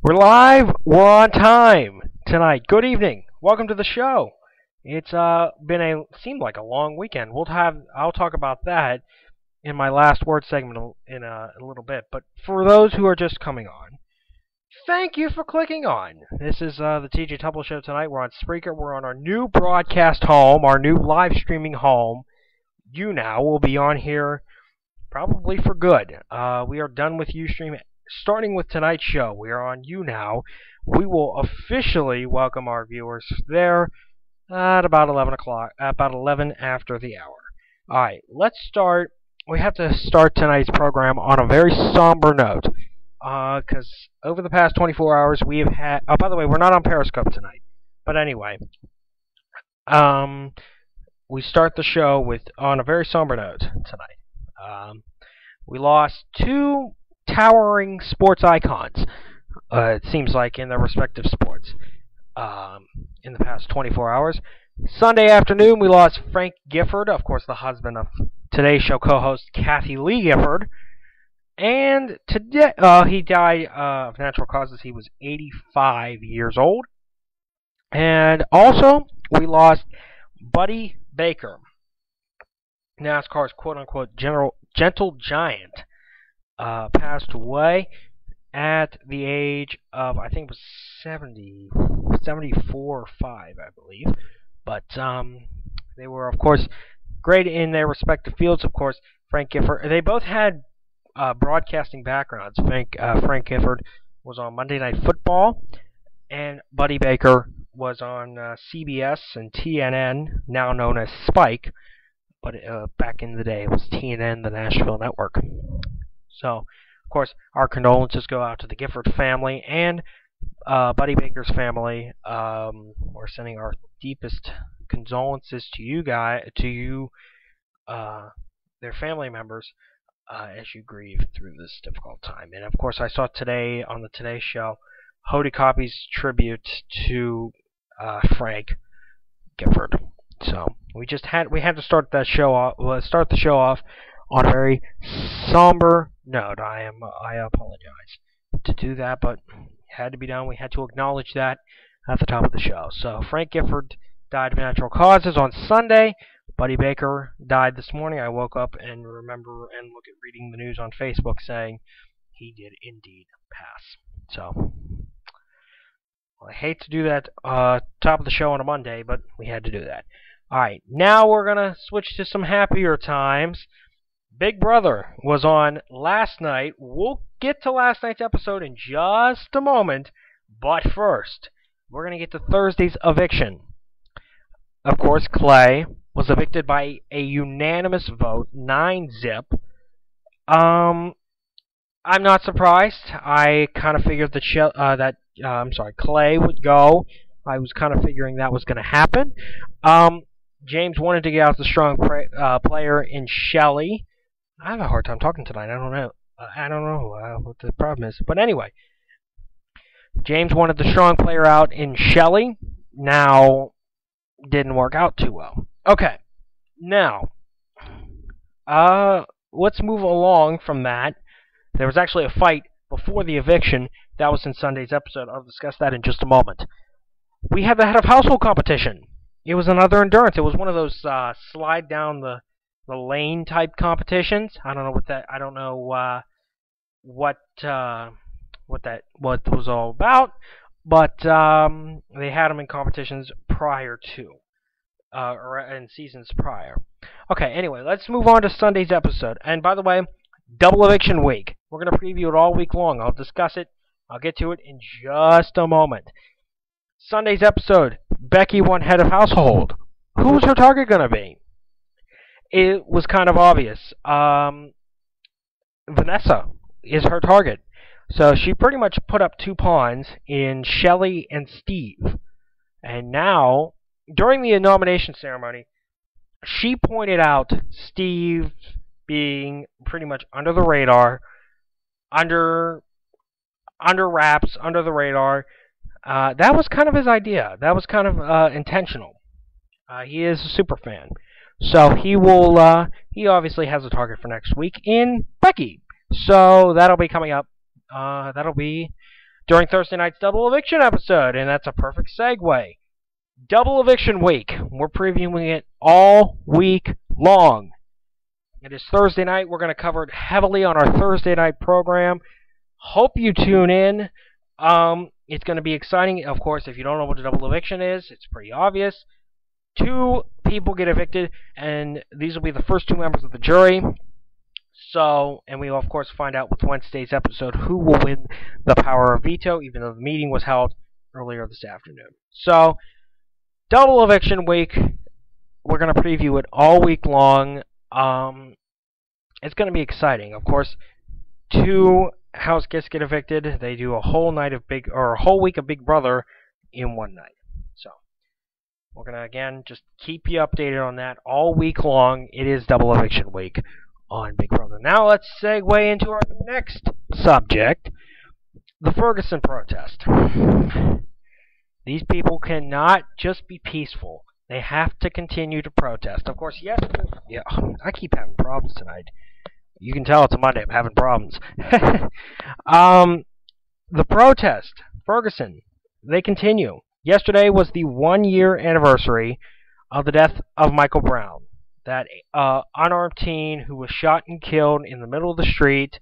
We're live. We're on time tonight. Good evening. Welcome to the show. It's seemed like a long weekend. I'll talk about that in my last word segment in a little bit. But for those who are just coming on, thank you for clicking on. This is the TJ Tupple Show tonight. We're on Spreaker. We're on our new broadcast home, our new live streaming home. You now will be on here probably for good. We are done with Ustream. Starting with tonight's show, we are on You Now. We will officially welcome our viewers there at about 11 o'clock, about 11 after the hour. All right, let's start. We have to start tonight's program on a very somber note, because over the past 24 hours we have had. Oh, by the way, we're not on Periscope tonight, but anyway, we start the show on a very somber note tonight. We lost two towering sports icons, it seems like, in their respective sports in the past 24 hours. Sunday afternoon, we lost Frank Gifford, of course, the husband of today's show co-host Kathy Lee Gifford. And today, he died of natural causes. He was 85 years old. And also, we lost Buddy Baker, NASCAR's quote-unquote gentle giant. Passed away at the age of, I think it was 74 or 5, I believe. But they were, of course, great in their respective fields. Of course, Frank Gifford. They both had broadcasting backgrounds. Frank Gifford was on Monday Night Football, and Buddy Baker was on CBS and TNN, now known as Spike. But back in the day, it was TNN, the Nashville network. So, of course, our condolences go out to the Gifford family and Buddy Baker's family. We're sending our deepest condolences to you their family members, as you grieve through this difficult time. And of course, I saw today on the Today Show, Hody Copy's tribute to Frank Gifford. So we had to start the show off on a very somber note. I apologize to do that, but it had to be done. We had to acknowledge that at the top of the show. So Frank Gifford died of natural causes on Sunday. Buddy Baker died this morning. I woke up and remember and look at reading the news on Facebook saying he did indeed pass. So I hate to do that top of the show on a Monday, but we had to do that. All right, now we're gonna switch to some happier times. Big Brother was on last night. We'll get to last night's episode in just a moment, but first, we're going to get to Thursday's eviction. Of course, Clay was evicted by a unanimous vote, 9-zip. I'm not surprised. I kind of figured that Clay would go. I was kind of figuring that was going to happen. James wanted to get out the strong player in Shelley. I have a hard time talking tonight. I don't know what the problem is. But anyway, James wanted the strong player out in Shelley. Now, didn't work out too well. Okay, now, let's move along from that. There was actually a fight before the eviction. That was in Sunday's episode. I'll discuss that in just a moment. We had the head of household competition. It was another endurance. It was one of those slide down the lane type competitions. I don't know what was all about, but they had them in competitions prior to, or in seasons prior. Okay, anyway, let's move on to Sunday's episode. And by the way, double eviction week. We're going to preview it all week long. I'll discuss it. I'll get to it in just a moment. Sunday's episode, Becky won head of household. Who was her target going to be? It was kind of obvious. Vanessa is her target. So she pretty much put up 2 pawns in Shelley and Steve. And now, during the nomination ceremony, she pointed out Steve being pretty much under the radar, under wraps, under the radar. That was kind of his idea. That was kind of intentional. He is a super fan. So he obviously has a target for next week in Becky. So that'll be coming up. That'll be during Thursday night's double eviction episode, and that's a perfect segue. Double eviction week. We're previewing it all week long. It is Thursday night. We're going to cover it heavily on our Thursday night program. Hope you tune in. It's going to be exciting. Of course, if you don't know what a double eviction is, it's pretty obvious. 2 people get evicted, and these will be the first 2 members of the jury. So, and we will, of course, find out with Wednesday's episode who will win the power of veto, even though the meeting was held earlier this afternoon. So, double eviction week. We're going to preview it all week long. It's going to be exciting. Of course, 2 house guests get evicted. They do a whole week of Big Brother in one night. So, we're going to, again, just keep you updated on that all week long. It is double eviction week on Big Brother. Now let's segue into our next subject, the Ferguson protest. These people cannot just be peaceful. They have to continue to protest. Of course, I keep having problems tonight. You can tell it's a Monday. I'm having problems. The protest, Ferguson, they continue. Yesterday was the 1-year anniversary of the death of Michael Brown, that unarmed teen who was shot and killed in the middle of the street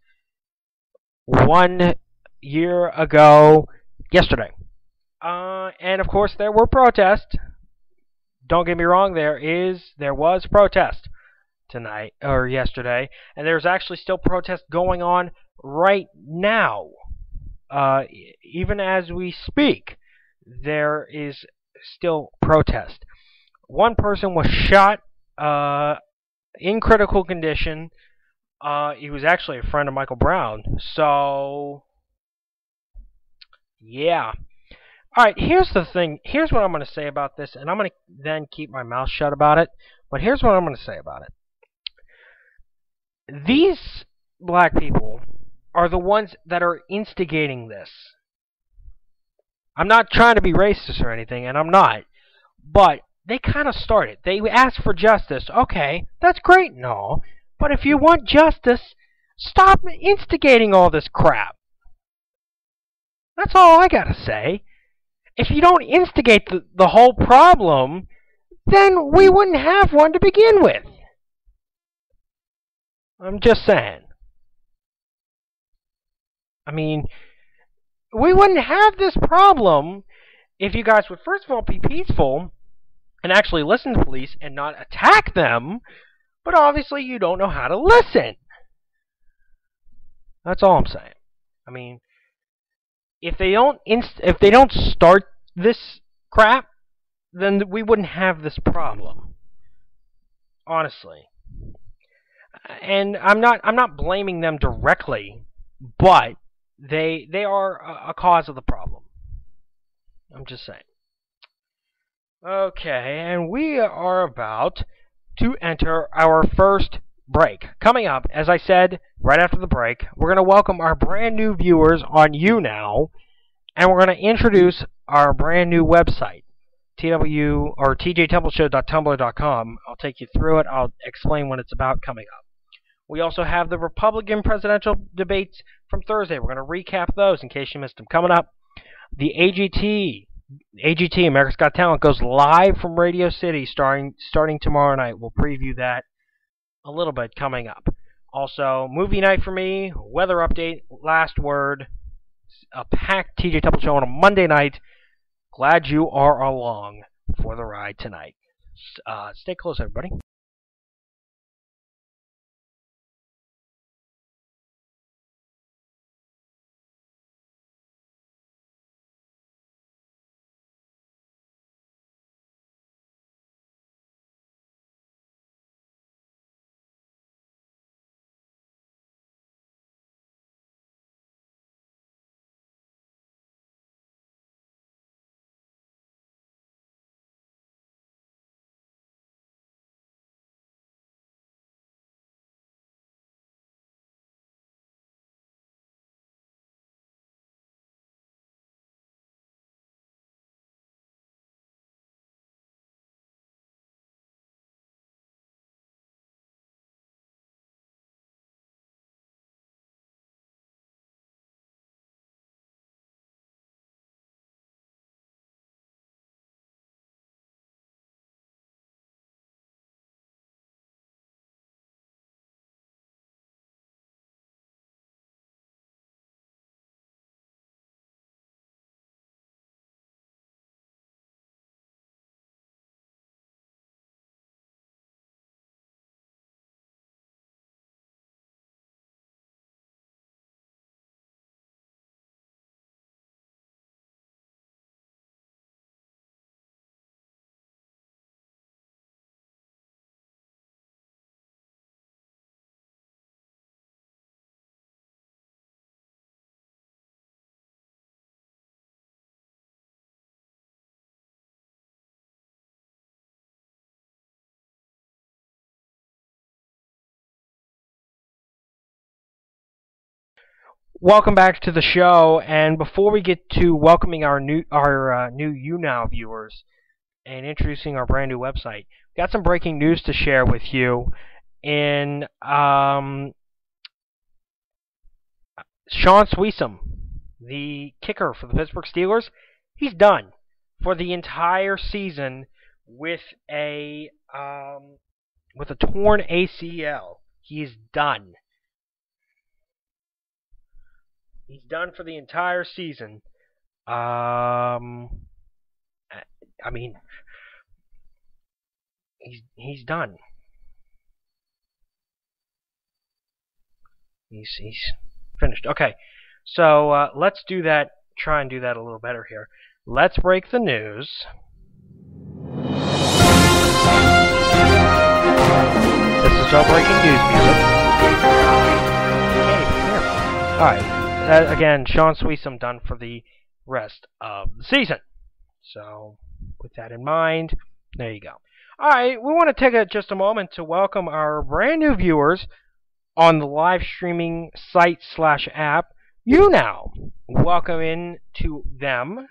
1 year ago yesterday. And of course there were protests. Don't get me wrong, there was protest tonight or yesterday, and there's actually still protest going on right now. Even as we speak, there is still protest. One person was shot in critical condition. He was actually a friend of Michael Brown. So, yeah. Alright, here's the thing. Here's what I'm going to say about this, and I'm going to then keep my mouth shut about it. But here's what I'm going to say about it. These black people are the ones that are instigating this. I'm not trying to be racist or anything, and I'm not. But they kind of started. They asked for justice. Okay, that's great and all. But if you want justice, stop instigating all this crap. That's all I gotta say. If you don't instigate the whole problem, then we wouldn't have one to begin with. I'm just saying. I mean, we wouldn't have this problem if you guys would first of all be peaceful and actually listen to police and not attack them, but obviously you don't know how to listen. That's all I'm saying. I mean, if they don't start this crap, then we wouldn't have this problem. Honestly. And I'm not blaming them directly, but they are a cause of the problem. I'm just saying. Okay, and we are about to enter our first break. Coming up, as I said, right after the break, we're going to welcome our brand new viewers on YouNow, and we're going to introduce our brand new website, tjtempleshow.tumblr.com. I'll take you through it. I'll explain what it's about coming up. We also have the Republican presidential debates from Thursday. We're going to recap those in case you missed them. Coming up, the AGT, America's Got Talent, goes live from Radio City starting tomorrow night. We'll preview that a little bit coming up. Also, movie night for me, weather update, last word, a packed TJ Temple show on a Monday night. Glad you are along for the ride tonight. Stay close, everybody. Welcome back to the show. And before we get to welcoming our new YouNow viewers and introducing our brand new website, we got some breaking news to share with you. In Sean Sweesom, the kicker for the Pittsburgh Steelers, he's done for the entire season with a torn ACL. He's done. He's done for the entire season. I mean, he's done. He's finished. Okay, so let's do that. Try and do that a little better here. Let's break the news. This is our breaking news music. Okay, all right. Again, Sean Sweesom done for the rest of the season. So, with that in mind, there you go. Alright, we want to take just a moment to welcome our brand new viewers on the live streaming site/app, YouNow. Welcome in to them.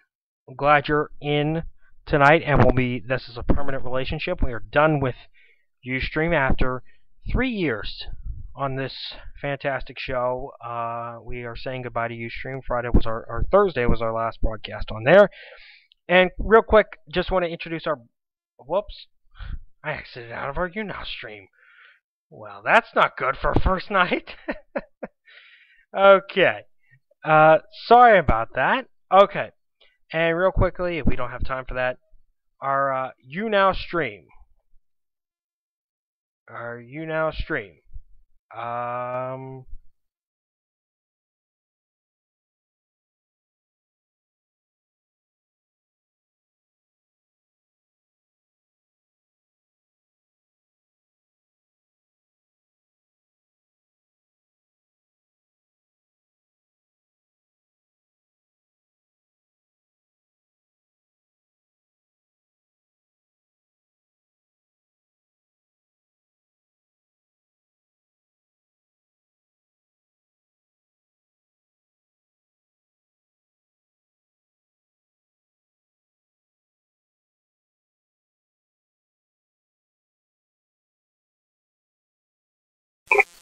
I'm glad you're in tonight, and this is a permanent relationship. We are done with Ustream after 3 years on this fantastic show. We are saying goodbye to Ustream. Thursday was our last broadcast on there. And real quick, just want to introduce whoops, I exited out of our YouNow stream. Well, that's not good for a first night. Okay. Sorry about that. Okay. And real quickly, if we don't have time for that, our YouNow stream.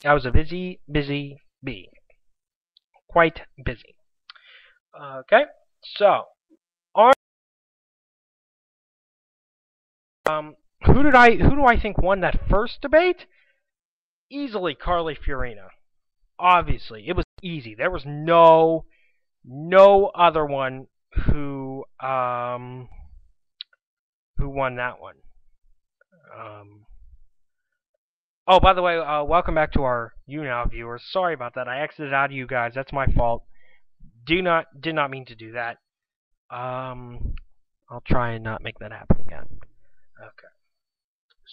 I was a busy bee. Quite busy. Okay, so who do I think won that first debate? Easily Carly Fiorina. Obviously, it was easy. There was no other one who won that one. Oh, by the way, welcome back to our YouNow viewers. Sorry about that. I exited out of you guys. That's my fault. Did not mean to do that. I'll try and not make that happen again. Okay.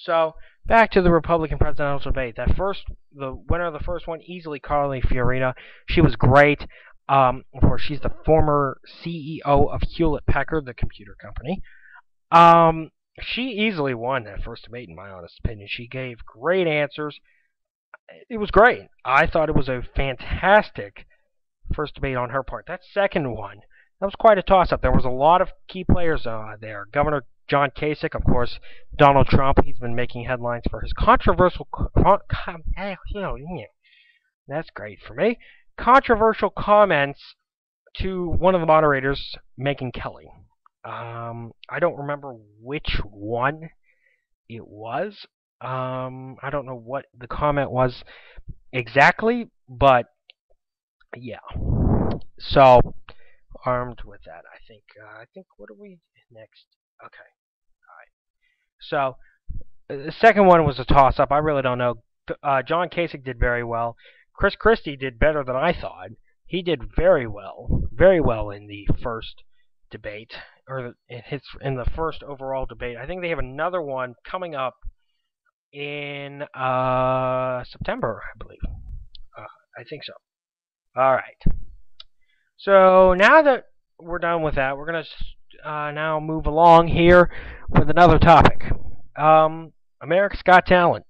So back to the Republican presidential debate. The winner of the first one, easily Carly Fiorina. She was great. Of course, she's the former CEO of Hewlett Packard, the computer company. She easily won that first debate, in my honest opinion. She gave great answers. It was great. I thought it was a fantastic first debate on her part. That second one, that was quite a toss-up. There was a lot of key players there. Governor John Kasich, of course, Donald Trump. He's been making headlines for his controversial... That's great for me. Controversial comments to one of the moderators, Megyn Kelly. I don't remember which one it was. I don't know what the comment was exactly, but yeah. So, armed with that, I think what are we next? Okay. All right. So, the second one was a toss-up. I really don't know. John Kasich did very well. Chris Christie did better than I thought. He did very well in the first debate, or in the first overall debate. I think they have another one coming up in September, I believe. I think so. All right. So now that we're done with that, we're going to now move along here with another topic. America's Got Talent.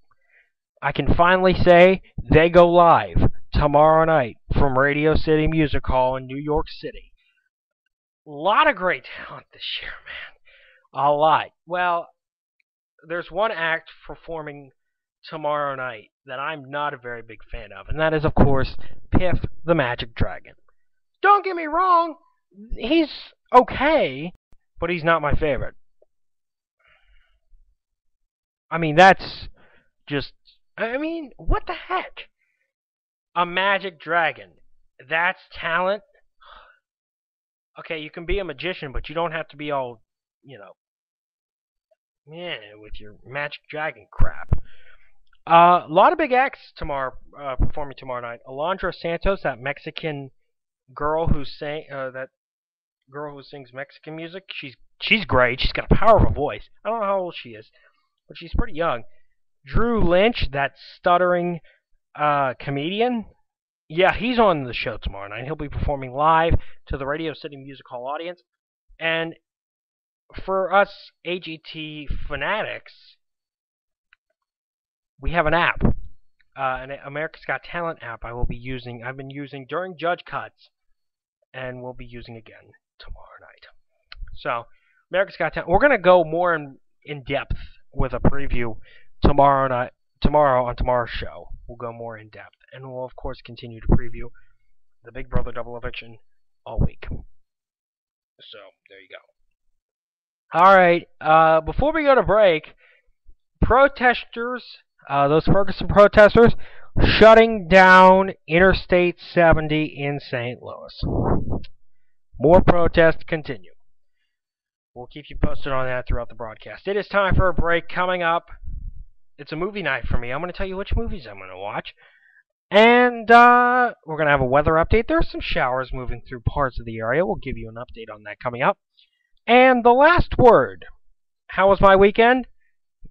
I can finally say they go live tomorrow night, from Radio City Music Hall in New York City. A lot of great talent this year, man. A lot. Well, there's one act performing tomorrow night that I'm not a very big fan of, and that is, of course, Piff the Magic Dragon. Don't get me wrong, he's okay, but he's not my favorite. I mean, that's just. I mean, what the heck? A magic dragon. That's talent? Okay, you can be a magician, but you don't have to be all, with your magic dragon crap. A lot of big acts tomorrow, performing tomorrow night. Alondra Santos, that Mexican girl that girl who sings Mexican music. She's great. She's got a powerful voice. I don't know how old she is, but she's pretty young. Drew Lynch, that stuttering comedian. Yeah, he's on the show tomorrow night. He'll be performing live to the Radio City Music Hall audience. And for us AGT fanatics, we have an app, an America's Got Talent app. I've been using during Judge Cuts, and we'll be using again tomorrow night. So, America's Got Talent. We're gonna go more in depth with a preview tomorrow on tomorrow's show. We'll go more in depth, and we'll of course continue to preview the Big Brother Double Eviction all week. So there you go. All right. Before we go to break, protesters, those Ferguson protesters, shutting down Interstate 70 in St. Louis. More protests continue. We'll keep you posted on that throughout the broadcast. It is time for a break. Coming up, it's a movie night for me. I'm going to tell you which movies I'm going to watch. And we're going to have a weather update. There's some showers moving through parts of the area. We'll give you an update on that coming up. And the last word. How was my weekend?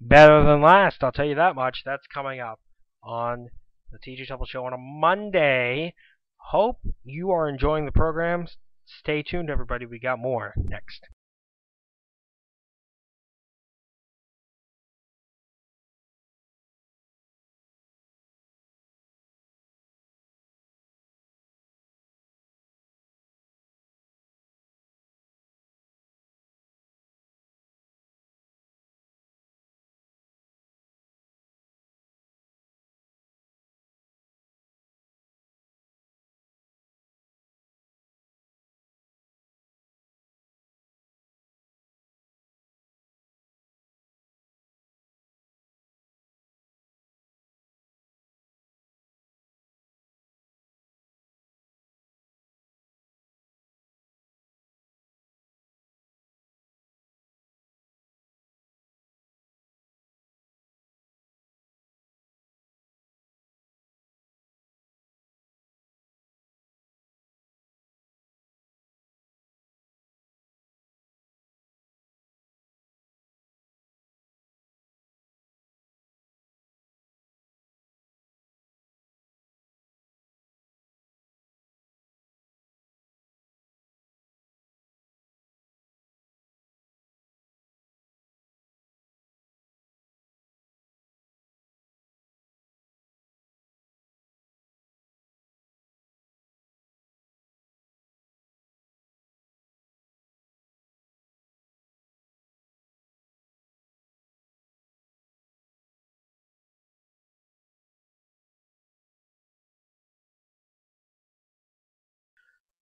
Better than last, I'll tell you that much. That's coming up on the TG Temple Show on a Monday. Hope you are enjoying the program. Stay tuned, everybody. We got more next.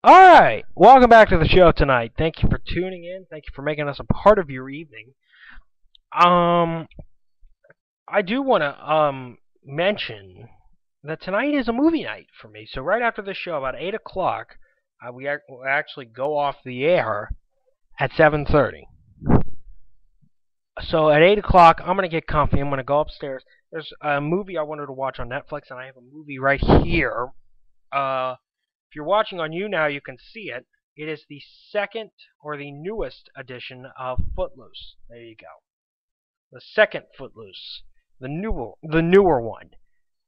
Alright, welcome back to the show tonight. Thank you for tuning in. Thank you for making us a part of your evening. I do want to mention that tonight is a movie night for me. So right after the show, about 8 o'clock, we actually go off the air at 7:30. So at 8 o'clock, I'm going to get comfy. I'm going to go upstairs. There's a movie I wanted to watch on Netflix, and I have a movie right here. If you're watching on YouNow, you can see it. It is the second or the newest edition of Footloose. There you go. The second Footloose, the newer one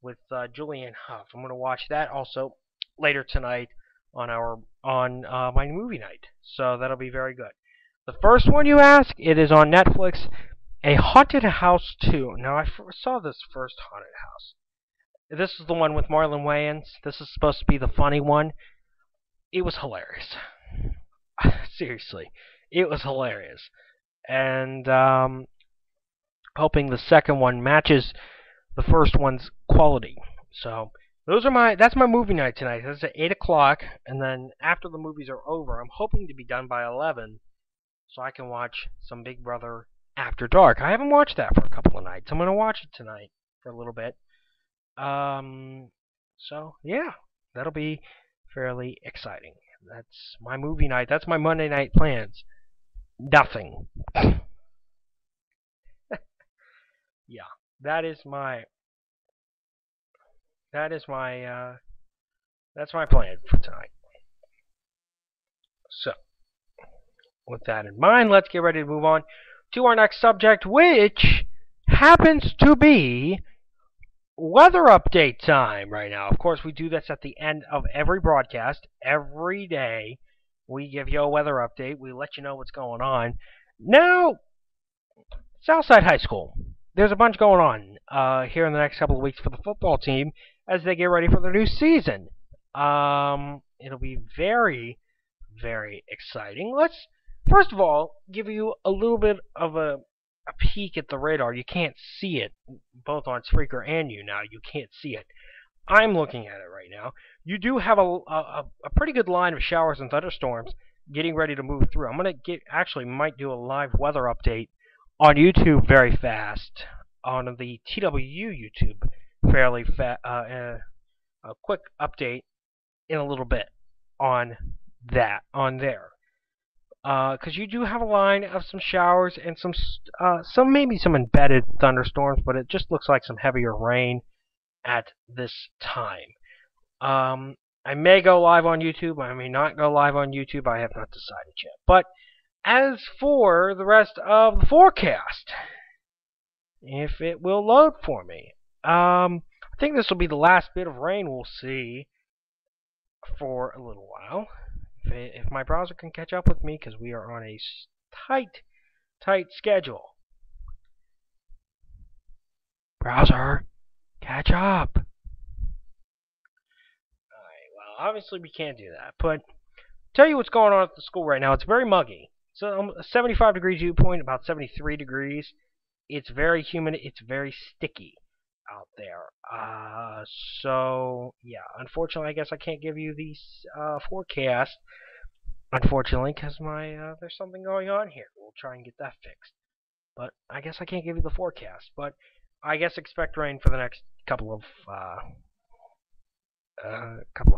with Julianne Hough. I'm going to watch that also later tonight on my movie night. So that'll be very good. The first one you ask, it is on Netflix, A Haunted House 2. Now I saw this first haunted house. This is the one with Marlon Wayans. This is supposed to be the funny one. It was hilarious. Seriously, it was hilarious. And hoping the second one matches the first one's quality. So that's my movie night tonight. That's at 8 o'clock, and then after the movies are over, I'm hoping to be done by 11, so I can watch some Big Brother After Dark. I haven't watched that for a couple of nights. I'm gonna watch it tonight for a little bit. So yeah, that'll be fairly exciting. That's my movie night. That's my Monday night plans. Nothing. Yeah, that is my that is my that's my plan for tonight. So, with that in mind, let's get ready to move on to our next subject, which happens to be weather update time right now. Of course, we do this at the end of every broadcast. Every day, we give you a weather update. We let you know what's going on. Now, Southside High School. There's a bunch going on here in the next couple of weeks for the football team as they get ready for their new season. It'll be very, very exciting. Let's first of all give you a little bit of a peek at the radar. You can't see it both on Spreaker and you now. You can't see it. I'm looking at it right now. You do have a pretty good line of showers and thunderstorms getting ready to move through. I'm gonna might do a live weather update on YouTube very fast on the TWU YouTube fairly a quick update in a little bit on there because you do have a line of some showers and some maybe some embedded thunderstorms, but it just looks like some heavier rain at this time. I may go live on YouTube. I may not go live on YouTube. I have not decided yet. But as for the rest of the forecast, if it will load for me, I think this will be the last bit of rain we'll see for a little while. If my browser can catch up with me, because we are on a tight schedule. Browser, catch up. Alright, well, obviously we can't do that, but tell you what's going on at the school right now. It's very muggy. So 75 degrees dew point, about 73 degrees. It's very humid. It's very sticky out there. So yeah, unfortunately, I guess I can't give you the forecast. Unfortunately, because there's something going on here. We'll try and get that fixed. But I guess I can't give you the forecast. But I guess expect rain for the next couple of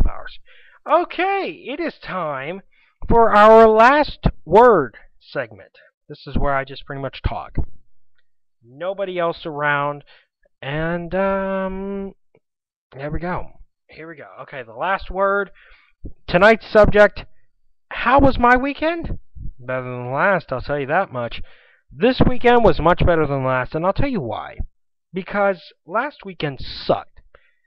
hours. Okay, it is time for our last word segment. This is where I just pretty much talk. Nobody else around, and here we go. Okay, the last word. Tonight's subject. How was my weekend? Better than last, I'll tell you that much. This weekend was much better than last, and I'll tell you why. Because last weekend sucked.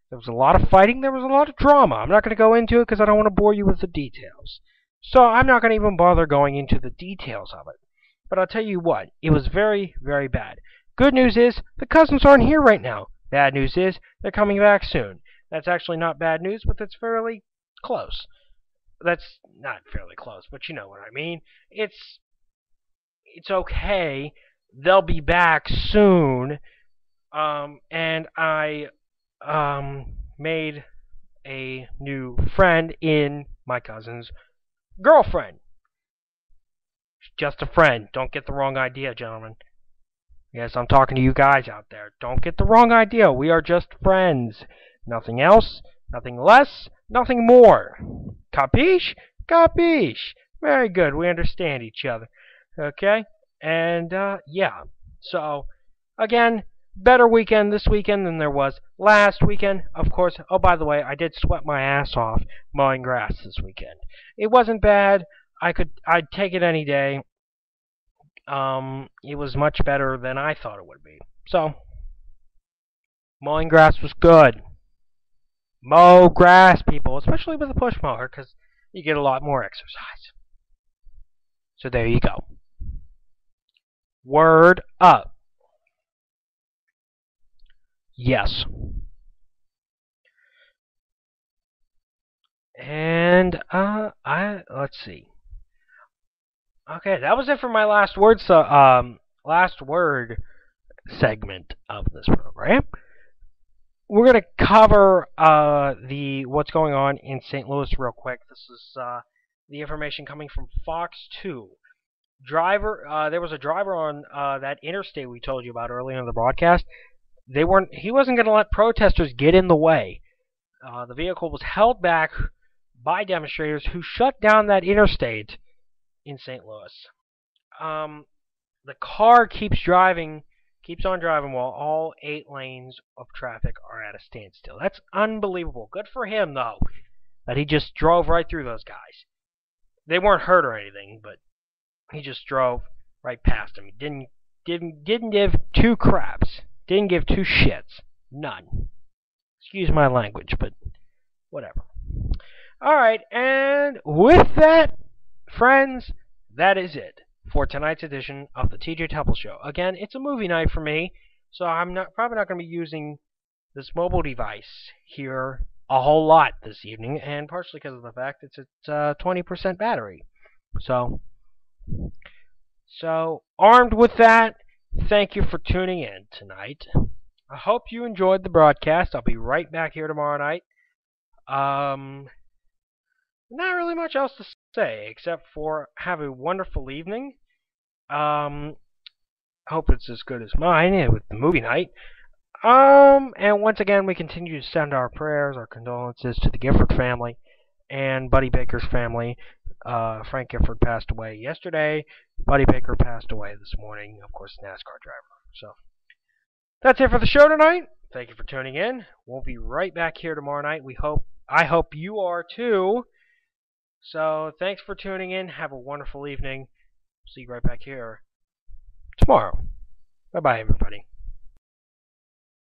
There was a lot of fighting, there was a lot of drama. I'm not going to go into it because I don't want to bore you with the details. So I'm not going to even bother going into the details of it. But I'll tell you what, it was very, very bad. Good news is, the cousins aren't here right now. Bad news is, they're coming back soon. That's actually not bad news, but that's fairly close. That's not fairly close, but you know what I mean. It's okay. They'll be back soon. And I made a new friend in my cousin's girlfriend. She's just a friend. Don't get the wrong idea, gentlemen. Yes, I'm talking to you guys out there. Don't get the wrong idea. We are just friends. Nothing else, nothing less, nothing more. Capiche? Capiche. Very good. We understand each other. Okay? And, yeah. So, again, better weekend this weekend than there was last weekend. Of course, oh, by the way, I did sweat my ass off mowing grass this weekend. It wasn't bad. I'd take it any day. It was much better than I thought it would be. So, mowing grass was good. Mow grass, people, especially with a push mower, because you get a lot more exercise. So there you go. Word up. Yes. And let's see. Okay, that was it for my last word. So last word segment of this program. We're gonna cover the what's going on in St. Louis real quick. This is the information coming from Fox 2. There was a driver on that interstate we told you about earlier in the broadcast. He wasn't going to let protesters get in the way. The vehicle was held back by demonstrators who shut down that interstate in St. Louis. The car keeps on driving while all 8 lanes of traffic are at a standstill. That's unbelievable. Good for him, though, that he just drove right through those guys. They weren't hurt or anything, but he just drove right past him. He didn't give two craps. Didn't give two shits. None. Excuse my language, but whatever. Alright, and with that, friends, that is it for tonight's edition of the TJ Temple Show. Again, it's a movie night for me, so I'm probably not going to be using this mobile device here a whole lot this evening, and partially because of the fact it's at 20% battery. So, armed with that, thank you for tuning in tonight. I hope you enjoyed the broadcast. I'll be right back here tomorrow night. Not really much else to say except for have a wonderful evening. Hope it's as good as mine with the movie night. And once again, we continue to send our prayers, our condolences to the Gifford family and Buddy Baker's family. Frank Gifford passed away yesterday. Buddy Baker passed away this morning. Of course, NASCAR driver. So that's it for the show tonight. Thank you for tuning in. We'll be right back here tomorrow night. I hope you are too. So thanks for tuning in. Have a wonderful evening. See you right back here tomorrow. Bye-bye, everybody.